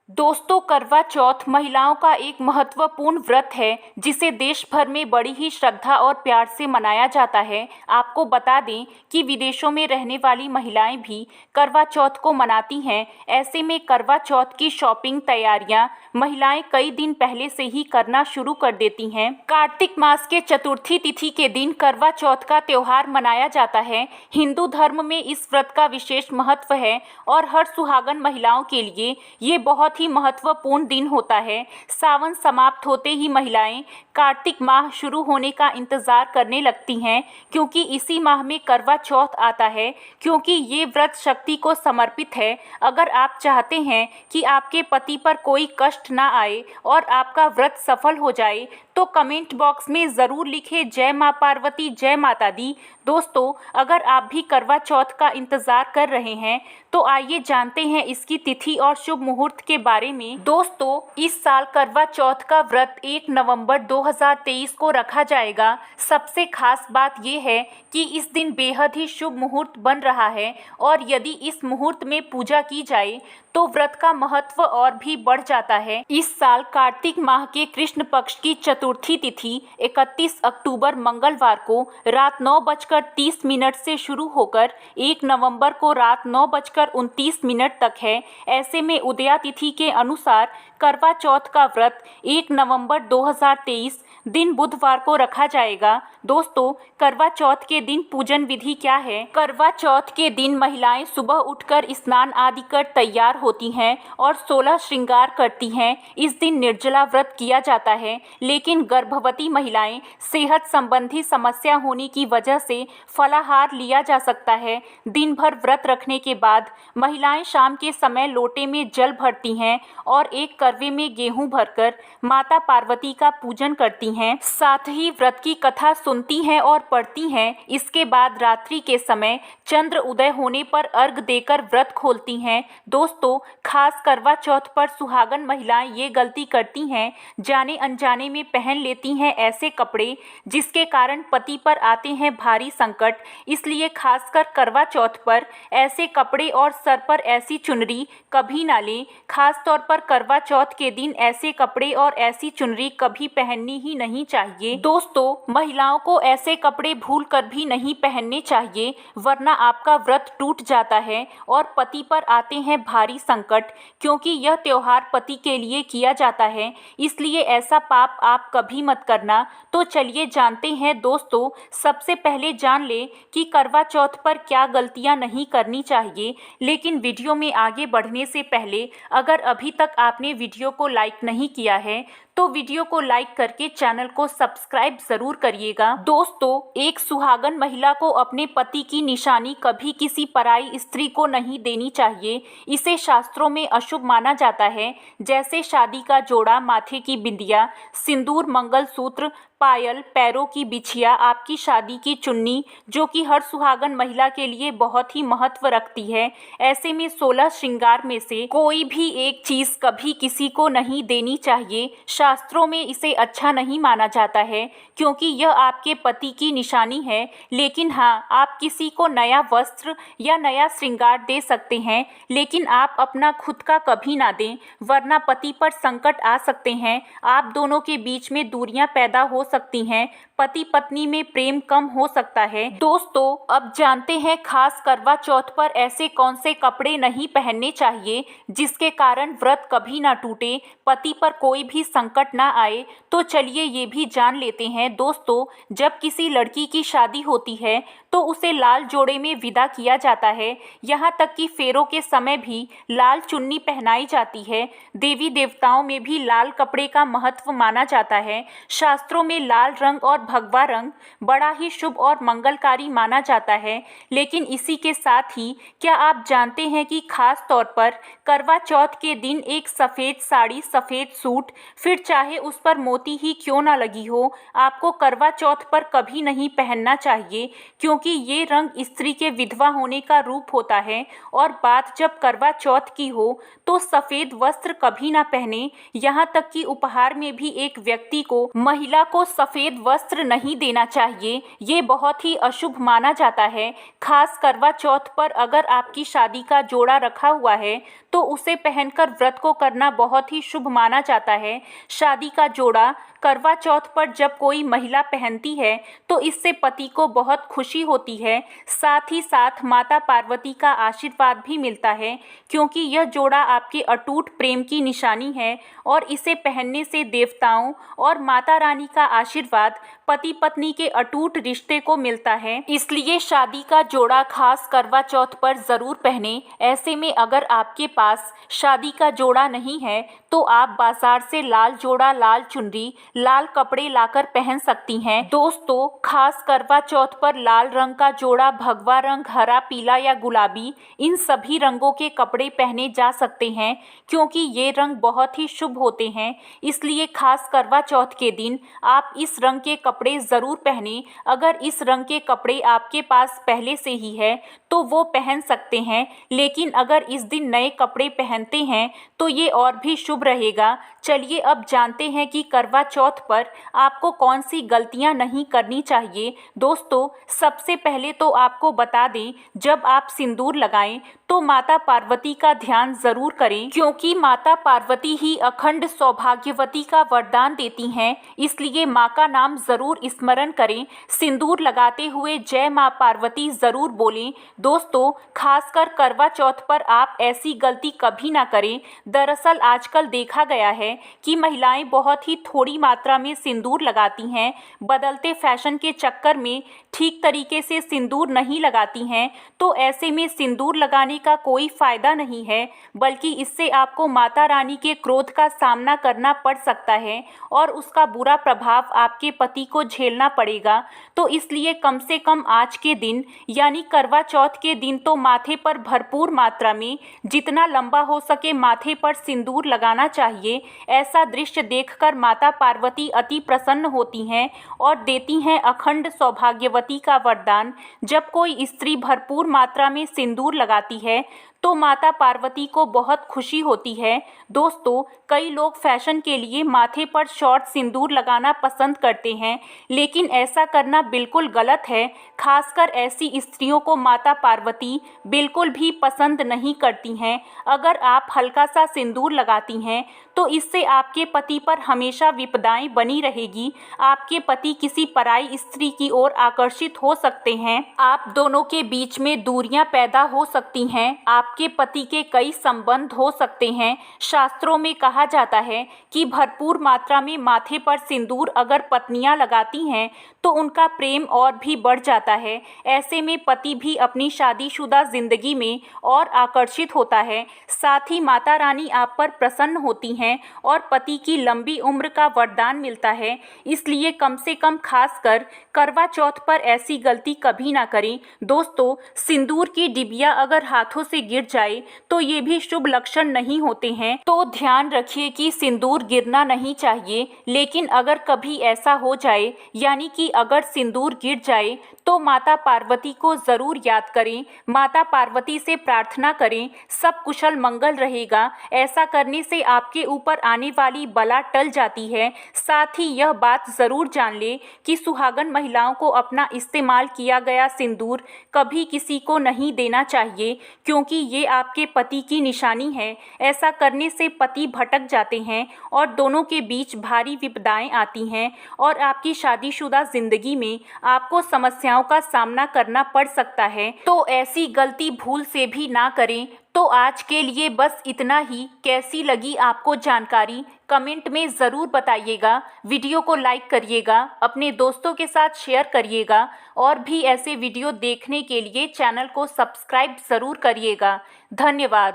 दोस्तों, करवा चौथ महिलाओं का एक महत्वपूर्ण व्रत है जिसे देश भर में बड़ी ही श्रद्धा और प्यार से मनाया जाता है। आपको बता दें कि विदेशों में रहने वाली महिलाएं भी करवा चौथ को मनाती हैं। ऐसे में करवा चौथ की शॉपिंग तैयारियां महिलाएं कई दिन पहले से ही करना शुरू कर देती हैं। कार्तिक मास के चतुर्थी तिथि के दिन करवा चौथ का त्योहार मनाया जाता है। हिंदू धर्म में इस व्रत का विशेष महत्व है और हर सुहागन महिलाओं के लिए ये बहुत ही महत्वपूर्ण दिन होता है। सावन समाप्त होते ही महिलाएं कार्तिक माह शुरू होने का इंतजार करने लगती हैं, क्योंकि इसी माह में करवा चौथ आता है। क्योंकि ये व्रत शक्ति को समर्पित है। अगर आप चाहते हैं कि आपके पति पर कोई कष्ट ना आए और आपका व्रत सफल हो जाए तो कमेंट बॉक्स में ज़रूर लिखें जय माँ पार्वती, जय माता दी। दोस्तों, अगर आप भी करवा चौथ का इंतजार कर रहे हैं तो आइए जानते हैं इसकी तिथि और शुभ मुहूर्त के बारे में। दोस्तों, इस साल करवा चौथ का व्रत 1 नवंबर 2023 को रखा जाएगा। सबसे खास बात यह है कि इस दिन बेहद ही शुभ मुहूर्त बन रहा है और यदि इस मुहूर्त में पूजा की जाए तो व्रत का महत्व और भी बढ़ जाता है। इस साल कार्तिक माह के कृष्ण पक्ष की चतुर्थी तिथि 31 अक्टूबर मंगलवार को रात 9:30 से शुरू होकर 1 नवंबर को रात 9:29 तक है। ऐसे में उदया तिथि के अनुसार करवा चौथ का व्रत 1 नवंबर 2023 दिन बुधवार को रखा जाएगा। दोस्तों, करवा चौथ के दिन पूजन विधि क्या है? करवा चौथ के दिन महिलाएं सुबह उठकर स्नान आदि कर तैयार होती हैं और 16 श्रृंगार करती हैं। इस दिन निर्जला व्रत किया जाता है, लेकिन गर्भवती महिलाएं सेहत संबंधी समस्या होने की वजह से फलाहार लिया जा सकता है। दिन भर व्रत रखने के बाद महिलाएं शाम के समय लोटे में जल भरती हैं और एक करवे में गेहूं भरकर माता पार्वती का पूजन करती हैं। साथ ही व्रत की कथा सुनती हैं और पढ़ती हैं। इसके बाद रात्रि के समय चंद्र उदय होने पर अर्घ देकर व्रत खोलती हैं। दोस्तों, खास करवा चौथ पर सुहागन महिलाएं ये गलती करती हैं, जाने अनजाने में पहन लेती हैं ऐसे कपड़े जिसके कारण पति पर आते हैं भारी संकट। इसलिए खासकर करवा चौथ पर ऐसे कपड़े और सर पर ऐसी चुनरी कभी ना लें। खास तौर पर करवा चौथ के दिन ऐसे कपड़े और ऐसी चुनरी कभी पहननी ही नहीं चाहिए। दोस्तों, महिलाओं को ऐसे कपड़े भूलकर भी नहीं पहनने चाहिए, वरना आपका व्रत टूट जाता है और पति पर आते हैं भारी संकट। क्योंकि यह त्योहार पति के लिए किया जाता है, इसलिए ऐसा पाप आप कभी मत करना। तो चलिए जानते हैं दोस्तों, सबसे पहले जान लें कि करवा चौथ पर क्या गलतियां नहीं करनी चाहिए। लेकिन वीडियो में आगे बढ़ने से पहले अगर अभी तक आपने वीडियो को लाइक नहीं किया है तो वीडियो को लाइक करके चैनल को सब्सक्राइब जरूर करिएगा। दोस्तों, एक सुहागन महिला को अपने पति की निशानी कभी किसी पराई स्त्री को नहीं देनी चाहिए। इसे शास्त्रों में अशुभ माना जाता है, जैसे शादी का जोड़ा, माथे की बिंदिया, सिंदूर, मंगलसूत्र, पायल, पैरों की बिछिया, आपकी शादी की चुन्नी, जो कि हर सुहागन महिला के लिए बहुत ही महत्व रखती है। ऐसे में 16 श्रृंगार में से कोई भी एक चीज कभी किसी को नहीं देनी चाहिए। शास्त्रों में इसे अच्छा नहीं माना जाता है, क्योंकि यह आपके पति की निशानी है। लेकिन हाँ, आप किसी को नया वस्त्र या नया श्रृंगार दे सकते हैं, लेकिन आप अपना खुद का कभी ना दें, वरना पति पर संकट आ सकते हैं। आप दोनों के बीच में दूरियां पैदा हो सकती हैं, पति पत्नी में प्रेम कम हो सकता है। दोस्तों, अब जानते हैं खास करवा चौथ पर ऐसे कौन से कपड़े नहीं पहनने चाहिए जिसके कारण व्रत कभी ना टूटे, पति पर कोई भी संकट ना आए। तो चलिए ये भी जान लेते हैं। दोस्तों, जब किसी लड़की की शादी होती है तो उसे लाल जोड़े में विदा किया जाता है। यहाँ तक कि फेरों के समय भी लाल चुन्नी पहनाई जाती है। देवी देवताओं में भी लाल कपड़े का महत्व माना जाता है। शास्त्रों में लाल रंग और भगवा रंग बड़ा ही शुभ और मंगलकारी माना जाता है। लेकिन इसी के साथ ही क्या आप जानते हैं कि खास तौर पर करवा चौथ के दिन एक सफ़ेद साड़ी, सफ़ेद सूट, फिर चाहे उस पर मोती ही क्यों ना लगी हो, आपको करवा चौथ पर कभी नहीं पहनना चाहिए। क्योंकि क्योंकि ये रंग स्त्री के विधवा होने का रूप होता है। और बात जब करवा चौथ की हो तो सफेद वस्त्र कभी ना पहने। यहाँ तक कि उपहार में भी एक व्यक्ति को महिला को सफेद वस्त्र नहीं देना चाहिए। ये बहुत ही अशुभ माना जाता है। खास करवा चौथ पर अगर आपकी शादी का जोड़ा रखा हुआ है तो उसे पहनकर व्रत को करना बहुत ही शुभ माना जाता है। शादी का जोड़ा करवा चौथ पर जब कोई महिला पहनती है तो इससे पति को बहुत खुशी होती है। साथ ही साथ माता पार्वती का आशीर्वाद भी मिलता है, क्योंकि यह जोड़ा आपके अटूट प्रेम की निशानी है और इसे पहनने से देवताओं और माता रानी का आशीर्वाद पति पत्नी के अटूट रिश्ते को मिलता है। इसलिए शादी का जोड़ा खास करवा चौथ पर जरूर पहने। ऐसे में अगर आपके पास शादी का जोड़ा नहीं है तो आप बाजार से लाल जोड़ा, लाल चुनरी, लाल कपड़े लाकर पहन सकती हैं। दोस्तों, खास करवा चौथ पर लाल रंग का जोड़ा, भगवा रंग, हरा, पीला या गुलाबी, इन सभी रंगों के कपड़े पहने जा सकते हैं, क्योंकि ये रंग बहुत ही शुभ होते हैं। इसलिए खास करवा चौथ के दिन आप इस रंग के कपड़े ज़रूर पहने। अगर इस रंग के कपड़े आपके पास पहले से ही है तो वो पहन सकते हैं, लेकिन अगर इस दिन नए कपड़े पहनते हैं तो ये और भी शुभ रहेगा। चलिए अब जानते हैं कि करवा चौथ पर आपको कौन सी गलतियां नहीं करनी चाहिए। दोस्तों, सबसे पहले तो आपको बता दें, जब आप सिंदूर लगाएं तो माता पार्वती का ध्यान जरूर करें, क्योंकि माता पार्वती ही अखंड सौभाग्यवती का वरदान देती हैं। इसलिए माँ का नाम जरूर स्मरण करें। सिंदूर लगाते हुए जय माँ पार्वती जरूर बोलें। दोस्तों, खासकर करवा चौथ पर आप ऐसी गलती कभी ना करें। दरअसल आजकल देखा गया है कि महिलाएं बहुत ही थोड़ी मात्रा में सिंदूर लगाती हैं। बदलते फैशन के चक्कर में ठीक तरीके से सिंदूर नहीं लगाती हैं, तो ऐसे में सिंदूर लगाने का कोई फायदा नहीं है, बल्कि इससे आपको माता रानी के क्रोध का सामना करना पड़ सकता है और उसका बुरा प्रभाव आपके पति को झेलना पड़ेगा। तो इसलिए कम से कम आज के दिन यानी करवा चौथ के दिन तो माथे पर भरपूर मात्रा में जितना लंबा हो सके माथे पर सिंदूर लगाना चाहिए। ऐसा दृश्य देखकर माता पार्वती अति प्रसन्न होती हैं और देती हैं अखंड सौभाग्यवती का वरदान। जब कोई स्त्री भरपूर मात्रा में सिंदूर लगाती है तो माता पार्वती को बहुत खुशी होती है। दोस्तों, कई लोग फैशन के लिए माथे पर शॉर्ट सिंदूर लगाना पसंद करते हैं, लेकिन ऐसा करना बिल्कुल गलत है। खासकर ऐसी स्त्रियों को माता पार्वती बिल्कुल भी पसंद नहीं करती हैं। अगर आप हल्का सा सिंदूर लगाती हैं तो इससे आपके पति पर हमेशा विपदाएं बनी रहेगी। आपके पति किसी पराई स्त्री की ओर आकर्षित हो सकते हैं। आप दोनों के बीच में दूरियां पैदा हो सकती हैं। आपके पति के कई संबंध हो सकते हैं। शास्त्रों में कहा जाता है कि भरपूर मात्रा में माथे पर सिंदूर अगर पत्नियां लगाती हैं तो उनका प्रेम और भी बढ़ जाता है। ऐसे में पति भी अपनी शादीशुदा जिंदगी में और आकर्षित होता है। साथ ही माता रानी आप पर प्रसन्न होती हैं और पति की लंबी उम्र का वरदान मिलता है। इसलिए कम से कम खासकर करवा चौथ पर ऐसी गलती कभी ना करें। दोस्तों, सिंदूर की डिबिया अगर हाथों से गिर जाए तो ये भी शुभ लक्षण नहीं होते हैं, तो ध्यान रखिए कि सिंदूर गिरना नहीं चाहिए। लेकिन अगर कभी ऐसा हो जाए, यानी कि अगर सिंदूर गिर जाए, तो माता पार्वती को जरूर याद करें। माता पार्वती से प्रार्थना करें, सब कुशल मंगल रहेगा। ऐसा करने से आपके ऊपर आने वाली बला टल जाती है। साथ ही यह बात जरूर जान ले कि सुहागन महिलाओं को अपना इस्तेमाल किया गया सिंदूर कभी किसी को नहीं देना चाहिए, क्योंकि ये आपके पति की निशानी है। ऐसा करने से पति भटक जाते हैं और दोनों के बीच भारी विपदाएं आती हैं और आपकी शादीशुदा जिंदगी में आपको समस्याओं का सामना करना पड़ सकता है। तो ऐसी गलती भूल से भी ना करें। तो आज के लिए बस इतना ही। कैसी लगी आपको जानकारी कमेंट में ज़रूर बताइएगा। वीडियो को लाइक करिएगा, अपने दोस्तों के साथ शेयर करिएगा और भी ऐसे वीडियो देखने के लिए चैनल को सब्सक्राइब ज़रूर करिएगा। धन्यवाद।